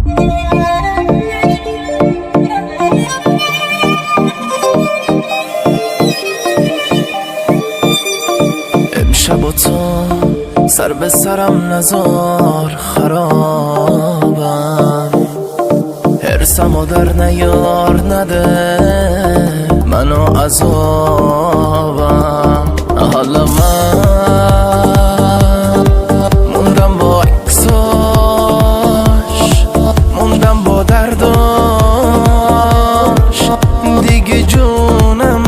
امشب و تو سر به سرم نزار، خرابم، حرسم و در نیار، نده منو عذابم. حالا من موندم با عکساش، موندم با درداش، دیگه جونم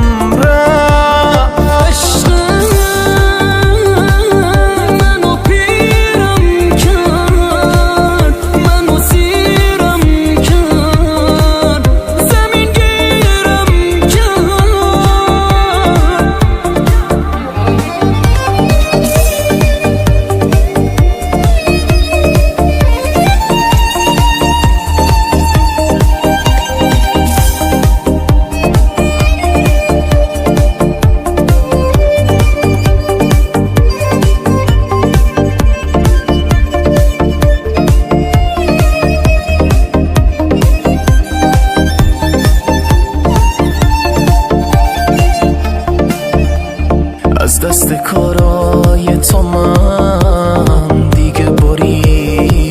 از دست کارای تو من دیگه بریدم،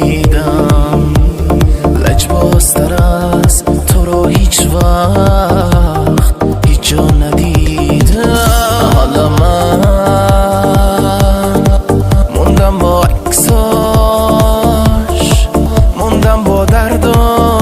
لجبازتر از تو رو هیچ وقت هیچ جا ندیدم. حالا من موندم با عکساش، موندم با درداش،